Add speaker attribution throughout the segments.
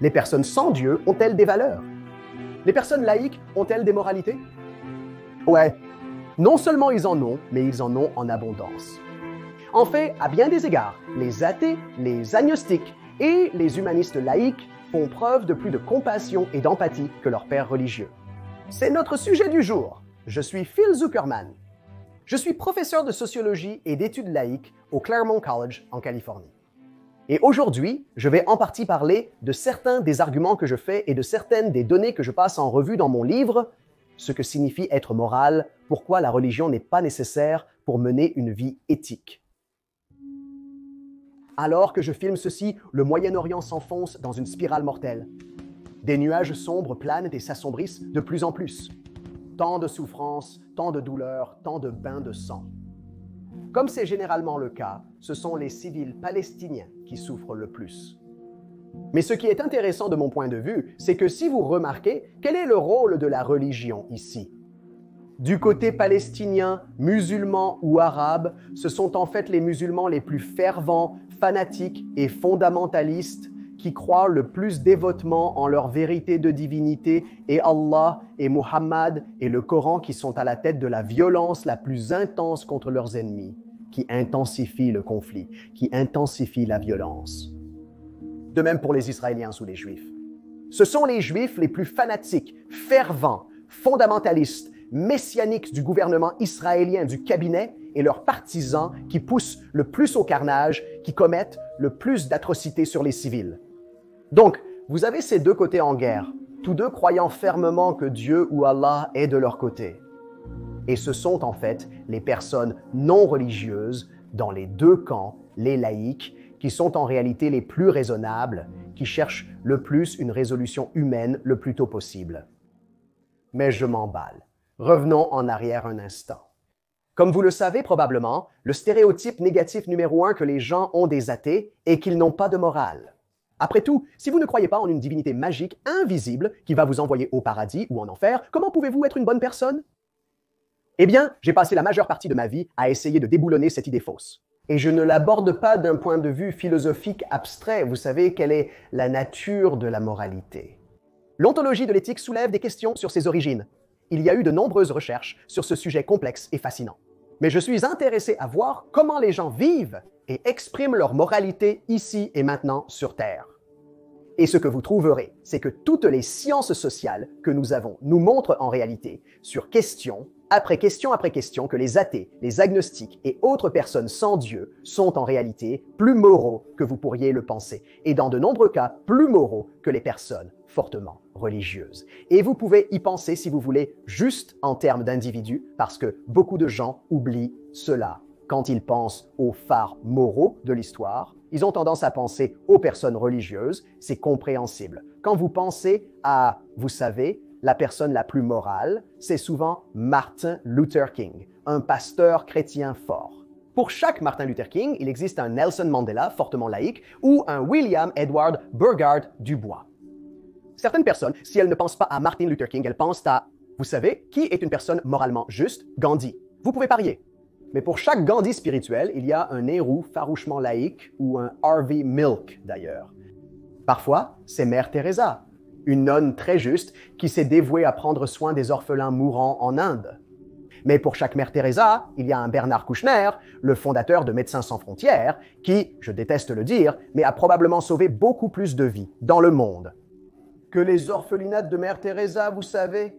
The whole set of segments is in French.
Speaker 1: Les personnes sans Dieu ont-elles des valeurs? Les personnes laïques ont-elles des moralités? Ouais, non seulement ils en ont, mais ils en ont en abondance. En fait, à bien des égards, les athées, les agnostiques et les humanistes laïques font preuve de plus de compassion et d'empathie que leurs pères religieux. C'est notre sujet du jour. Je suis Phil Zuckerman. Je suis professeur de sociologie et d'études laïques au Claremont College en Californie. Et aujourd'hui, je vais en partie parler de certains des arguments que je fais et de certaines des données que je passe en revue dans mon livre « Ce que signifie être moral, pourquoi la religion n'est pas nécessaire pour mener une vie éthique ». Alors que je filme ceci, le Moyen-Orient s'enfonce dans une spirale mortelle. Des nuages sombres planent et s'assombrissent de plus en plus. Tant de souffrances, tant de douleurs, tant de bains de sang. Comme c'est généralement le cas, ce sont les civils palestiniens qui souffrent le plus. Mais ce qui est intéressant de mon point de vue, c'est que si vous remarquez, quel est le rôle de la religion ici? Du côté palestinien, musulman ou arabe, ce sont en fait les musulmans les plus fervents, fanatiques et fondamentalistes qui croient le plus dévotement en leur vérité de divinité et Allah et Muhammad et le Coran qui sont à la tête de la violence la plus intense contre leurs ennemis, qui intensifie le conflit, qui intensifie la violence. De même pour les Israéliens ou les Juifs. Ce sont les Juifs les plus fanatiques, fervents, fondamentalistes, messianiques du gouvernement israélien du cabinet et leurs partisans qui poussent le plus au carnage, qui commettent le plus d'atrocités sur les civils. Donc, vous avez ces deux côtés en guerre, tous deux croyant fermement que Dieu ou Allah est de leur côté. Et ce sont en fait les personnes non religieuses dans les deux camps, les laïcs, qui sont en réalité les plus raisonnables, qui cherchent le plus une résolution humaine le plus tôt possible. Mais je m'emballe. Revenons en arrière un instant. Comme vous le savez probablement, le stéréotype négatif numéro 1 que les gens ont des athées est qu'ils n'ont pas de morale. Après tout, si vous ne croyez pas en une divinité magique, invisible, qui va vous envoyer au paradis ou en enfer, comment pouvez-vous être une bonne personne? Eh bien, j'ai passé la majeure partie de ma vie à essayer de déboulonner cette idée fausse. Et je ne l'aborde pas d'un point de vue philosophique abstrait. Vous savez quelle est la nature de la moralité. L'ontologie de l'éthique soulève des questions sur ses origines. Il y a eu de nombreuses recherches sur ce sujet complexe et fascinant. Mais je suis intéressé à voir comment les gens vivent et expriment leur moralité ici et maintenant sur Terre. Et ce que vous trouverez, c'est que toutes les sciences sociales que nous avons nous montrent en réalité, sur question après question, que les athées, les agnostiques et autres personnes sans Dieu sont en réalité plus moraux que vous pourriez le penser, et dans de nombreux cas plus moraux que les personnes fortement religieuses. Et vous pouvez y penser si vous voulez juste en termes d'individus, parce que beaucoup de gens oublient cela. Quand ils pensent aux phares moraux de l'histoire, ils ont tendance à penser aux personnes religieuses, c'est compréhensible. Quand vous pensez à, vous savez, la personne la plus morale, c'est souvent Martin Luther King, un pasteur chrétien fort. Pour chaque Martin Luther King, il existe un Nelson Mandela, fortement laïque, ou un William Edward Burgard Dubois. Certaines personnes, si elles ne pensent pas à Martin Luther King, elles pensent à, vous savez, qui est une personne moralement juste? Gandhi. Vous pouvez parier. Mais pour chaque Gandhi spirituel, il y a un Nehru farouchement laïque ou un Harvey Milk d'ailleurs. Parfois, c'est Mère Teresa, une nonne très juste qui s'est dévouée à prendre soin des orphelins mourants en Inde. Mais pour chaque Mère Teresa, il y a un Bernard Kouchner, le fondateur de Médecins sans frontières, qui, je déteste le dire, mais a probablement sauvé beaucoup plus de vies dans le monde que les orphelinats de Mère Teresa, vous savez.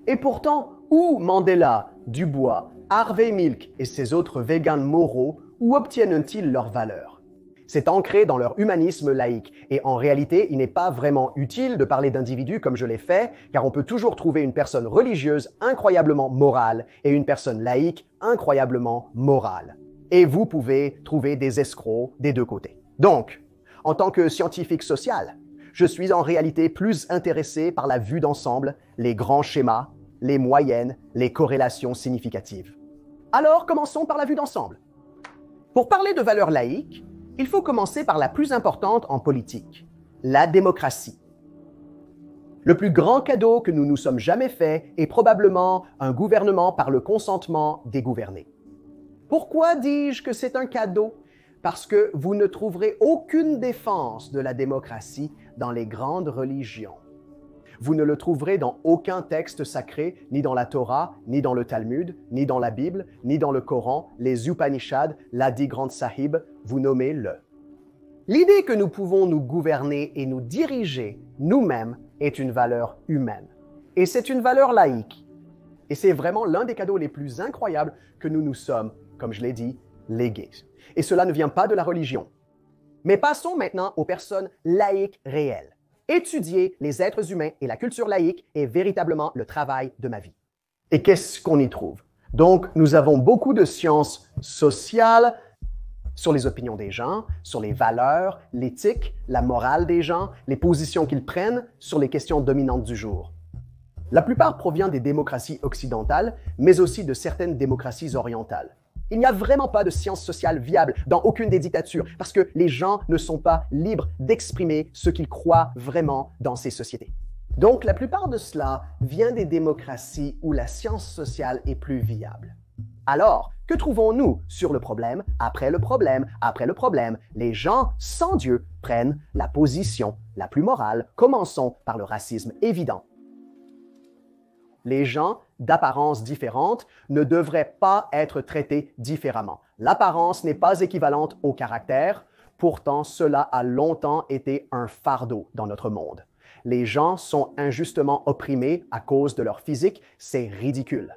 Speaker 1: Et pourtant, où Mandela, Dubois, Harvey Milk et ces autres véganes moraux, où obtiennent-ils leurs valeurs? C'est ancré dans leur humanisme laïque. Et en réalité, il n'est pas vraiment utile de parler d'individus comme je l'ai fait, car on peut toujours trouver une personne religieuse incroyablement morale et une personne laïque incroyablement morale. Et vous pouvez trouver des escrocs des deux côtés. Donc, en tant que scientifique social, je suis en réalité plus intéressé par la vue d'ensemble, les grands schémas, les moyennes, les corrélations significatives. Alors, commençons par la vue d'ensemble. Pour parler de valeurs laïques, il faut commencer par la plus importante en politique, la démocratie. Le plus grand cadeau que nous nous sommes jamais fait est probablement un gouvernement par le consentement des gouvernés. Pourquoi dis-je que c'est un cadeau? parce que vous ne trouverez aucune défense de la démocratie dans les grandes religions. Vous ne le trouverez dans aucun texte sacré, ni dans la Torah, ni dans le Talmud, ni dans la Bible, ni dans le Coran, les Upanishads, l'Adi Granth Sahib, vous nommez-le. L'idée que nous pouvons nous gouverner et nous diriger nous-mêmes est une valeur humaine. Et c'est une valeur laïque. Et c'est vraiment l'un des cadeaux les plus incroyables que nous nous sommes, comme je l'ai dit, légués. Et cela ne vient pas de la religion. Mais passons maintenant aux personnes laïques réelles. Étudier les êtres humains et la culture laïque est véritablement le travail de ma vie. Et qu'est-ce qu'on y trouve? Donc, nous avons beaucoup de sciences sociales sur les opinions des gens, sur les valeurs, l'éthique, la morale des gens, les positions qu'ils prennent sur les questions dominantes du jour. La plupart provient des démocraties occidentales, mais aussi de certaines démocraties orientales. Il n'y a vraiment pas de science sociale viable dans aucune des dictatures parce que les gens ne sont pas libres d'exprimer ce qu'ils croient vraiment dans ces sociétés. Donc, la plupart de cela vient des démocraties où la science sociale est plus viable. Alors, que trouvons-nous sur le problème, après le problème, après le problème? Les gens sans Dieu prennent la position la plus morale. Commençons par le racisme évident. Les gens d'apparence différente ne devraient pas être traités différemment. L'apparence n'est pas équivalente au caractère, pourtant cela a longtemps été un fardeau dans notre monde. Les gens sont injustement opprimés à cause de leur physique, c'est ridicule.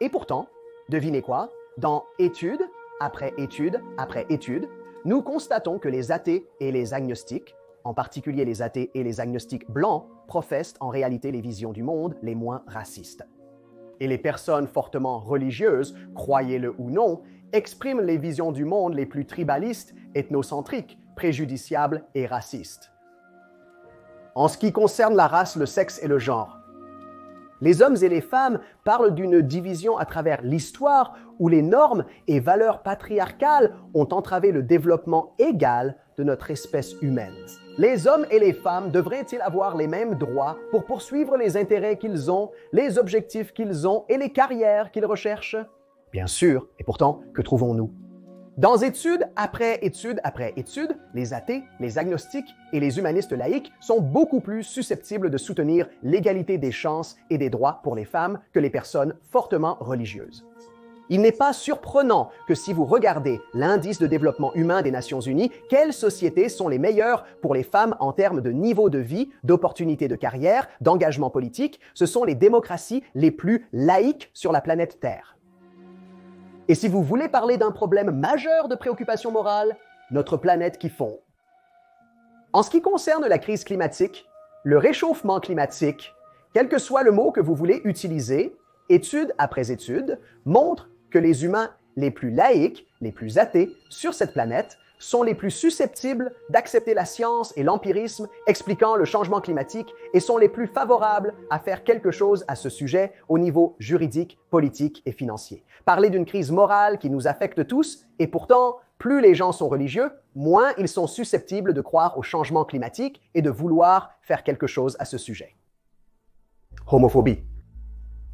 Speaker 1: Et pourtant, devinez quoi? Dans étude après étude après étude, nous constatons que les athées et les agnostiques, en particulier les athées et les agnostiques blancs, professent en réalité les visions du monde les moins racistes. Et les personnes fortement religieuses, croyez-le ou non, expriment les visions du monde les plus tribalistes, ethnocentriques, préjudiciables et racistes. En ce qui concerne la race, le sexe et le genre, les hommes et les femmes parlent d'une division à travers l'histoire où les normes et valeurs patriarcales ont entravé le développement égal de notre espèce humaine. Les hommes et les femmes devraient-ils avoir les mêmes droits pour poursuivre les intérêts qu'ils ont, les objectifs qu'ils ont et les carrières qu'ils recherchent? Bien sûr, et pourtant, que trouvons-nous? Dans étude après étude après étude, les athées, les agnostiques et les humanistes laïques sont beaucoup plus susceptibles de soutenir l'égalité des chances et des droits pour les femmes que les personnes fortement religieuses. Il n'est pas surprenant que si vous regardez l'indice de développement humain des Nations Unies, quelles sociétés sont les meilleures pour les femmes en termes de niveau de vie, d'opportunités de carrière, d'engagement politique? Ce sont les démocraties les plus laïques sur la planète Terre. Et si vous voulez parler d'un problème majeur de préoccupation morale, notre planète qui fond. En ce qui concerne la crise climatique, le réchauffement climatique, quel que soit le mot que vous voulez utiliser, étude après étude, montre que les humains les plus laïques, les plus athées sur cette planète sont les plus susceptibles d'accepter la science et l'empirisme expliquant le changement climatique et sont les plus favorables à faire quelque chose à ce sujet au niveau juridique, politique et financier. Parler d'une crise morale qui nous affecte tous, et pourtant, plus les gens sont religieux, moins ils sont susceptibles de croire au changement climatique et de vouloir faire quelque chose à ce sujet. Homophobie.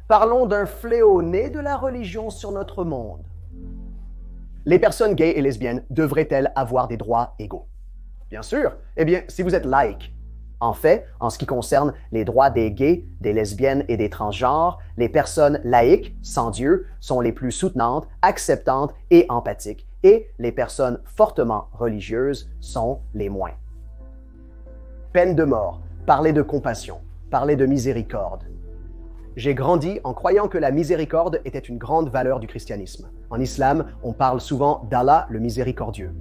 Speaker 1: Parlons d'un fléau né de la religion sur notre monde. Les personnes gays et lesbiennes devraient-elles avoir des droits égaux? Bien sûr. Eh bien, si vous êtes laïque. En fait, en ce qui concerne les droits des gays, des lesbiennes et des transgenres, les personnes laïques, sans Dieu, sont les plus soutenantes, acceptantes et empathiques, et les personnes fortement religieuses sont les moins. Peine de mort, parler de compassion, parler de miséricorde. J'ai grandi en croyant que la miséricorde était une grande valeur du christianisme. En islam, on parle souvent d'Allah le miséricordieux.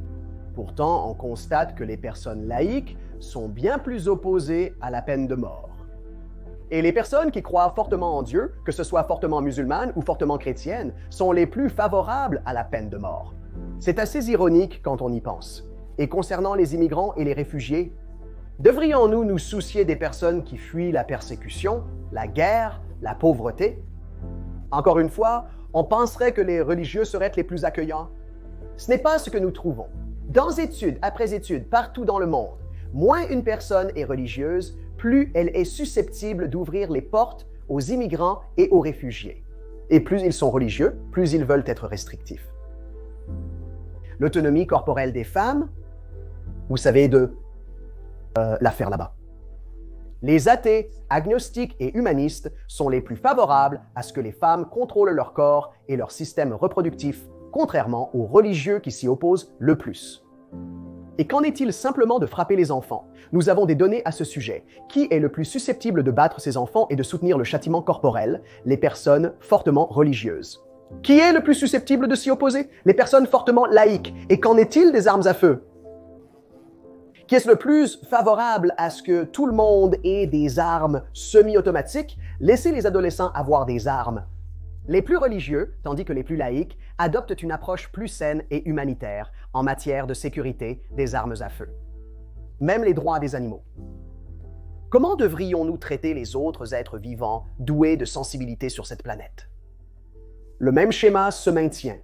Speaker 1: Pourtant, on constate que les personnes laïques sont bien plus opposées à la peine de mort. Et les personnes qui croient fortement en Dieu, que ce soit fortement musulmanes ou fortement chrétiennes, sont les plus favorables à la peine de mort. C'est assez ironique quand on y pense. Et concernant les immigrants et les réfugiés, devrions-nous nous soucier des personnes qui fuient la persécution, la guerre, la pauvreté? Encore une fois, on penserait que les religieux seraient les plus accueillants. Ce n'est pas ce que nous trouvons. Dans étude après étude, partout dans le monde, moins une personne est religieuse, plus elle est susceptible d'ouvrir les portes aux immigrants et aux réfugiés. Et plus ils sont religieux, plus ils veulent être restrictifs. L'autonomie corporelle des femmes, vous savez de l'affaire là-bas. Les athées, agnostiques et humanistes sont les plus favorables à ce que les femmes contrôlent leur corps et leur système reproductif, contrairement aux religieux qui s'y opposent le plus. Et qu'en est-il simplement de frapper les enfants? Nous avons des données à ce sujet. Qui est le plus susceptible de battre ses enfants et de soutenir le châtiment corporel? Les personnes fortement religieuses. Qui est le plus susceptible de s'y opposer? Les personnes fortement laïques. Et qu'en est-il des armes à feu? Qui est le plus favorable à ce que tout le monde ait des armes semi-automatiques? Laissez les adolescents avoir des armes. Les plus religieux, tandis que les plus laïques, adoptent une approche plus saine et humanitaire en matière de sécurité des armes à feu. Même les droits des animaux. Comment devrions-nous traiter les autres êtres vivants doués de sensibilité sur cette planète? Le même schéma se maintient.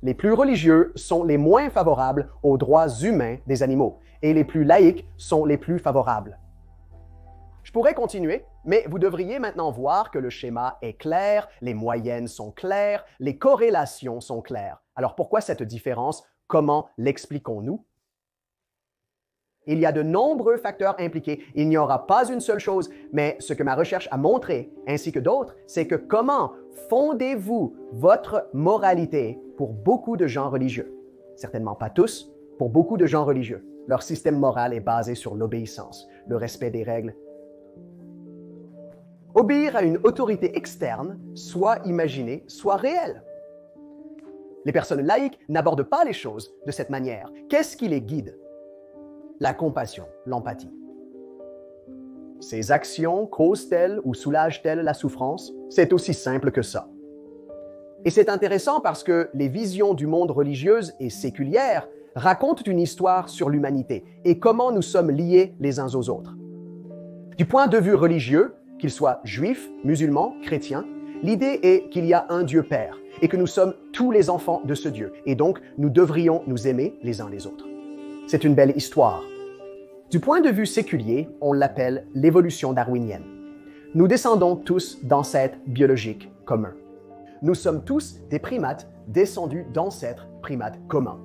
Speaker 1: Les plus religieux sont les moins favorables aux droits humains des animaux et les plus laïques sont les plus favorables. Je pourrais continuer, mais vous devriez maintenant voir que le schéma est clair, les moyennes sont claires, les corrélations sont claires. Alors pourquoi cette différence? Comment l'expliquons-nous? Il y a de nombreux facteurs impliqués. Il n'y aura pas une seule chose, mais ce que ma recherche a montré, ainsi que d'autres, c'est que comment fondez-vous votre moralité pour beaucoup de gens religieux? Certainement pas tous, pour beaucoup de gens religieux. Leur système moral est basé sur l'obéissance, le respect des règles. Obéir à une autorité externe, soit imaginée, soit réelle. Les personnes laïques n'abordent pas les choses de cette manière. Qu'est-ce qui les guide? La compassion, l'empathie. Ces actions causent-elles ou soulagent-elles la souffrance? C'est aussi simple que ça. Et c'est intéressant parce que les visions du monde religieuse et séculières racontent une histoire sur l'humanité et comment nous sommes liés les uns aux autres. Du point de vue religieux, qu'il soit juif, musulman, chrétien, l'idée est qu'il y a un Dieu Père et que nous sommes tous les enfants de ce Dieu et donc nous devrions nous aimer les uns les autres. C'est une belle histoire. Du point de vue séculier, on l'appelle l'évolution darwinienne. Nous descendons tous d'ancêtres biologiques communs. Nous sommes tous des primates descendus d'ancêtres primates communs.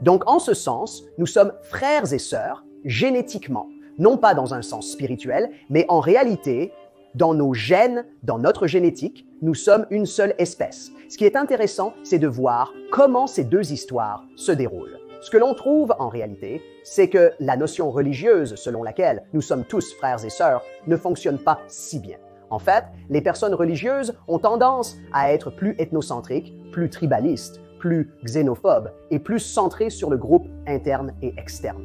Speaker 1: Donc, en ce sens, nous sommes frères et sœurs génétiquement, non pas dans un sens spirituel, mais en réalité, dans nos gènes, dans notre génétique, nous sommes une seule espèce. Ce qui est intéressant, c'est de voir comment ces deux histoires se déroulent. Ce que l'on trouve en réalité, c'est que la notion religieuse selon laquelle nous sommes tous frères et sœurs ne fonctionne pas si bien. En fait, les personnes religieuses ont tendance à être plus ethnocentriques, plus tribalistes, plus xénophobes et plus centrées sur le groupe interne et externe.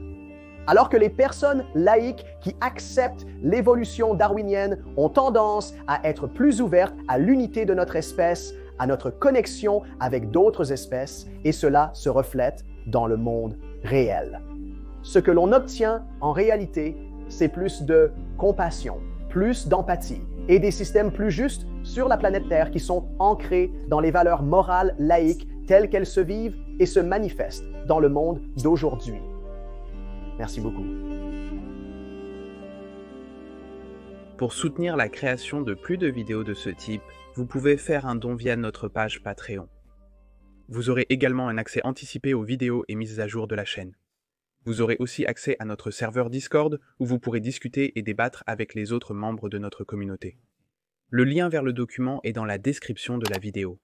Speaker 1: Alors que les personnes laïques qui acceptent l'évolution darwinienne ont tendance à être plus ouvertes à l'unité de notre espèce, à notre connexion avec d'autres espèces, et cela se reflète dans le monde réel. Ce que l'on obtient en réalité, c'est plus de compassion, plus d'empathie et des systèmes plus justes sur la planète Terre qui sont ancrés dans les valeurs morales laïques telles qu'elles se vivent et se manifestent dans le monde d'aujourd'hui. Merci beaucoup.
Speaker 2: Pour soutenir la création de plus de vidéos de ce type, vous pouvez faire un don via notre page Patreon. Vous aurez également un accès anticipé aux vidéos et mises à jour de la chaîne. Vous aurez aussi accès à notre serveur Discord où vous pourrez discuter et débattre avec les autres membres de notre communauté. Le lien vers le document est dans la description de la vidéo.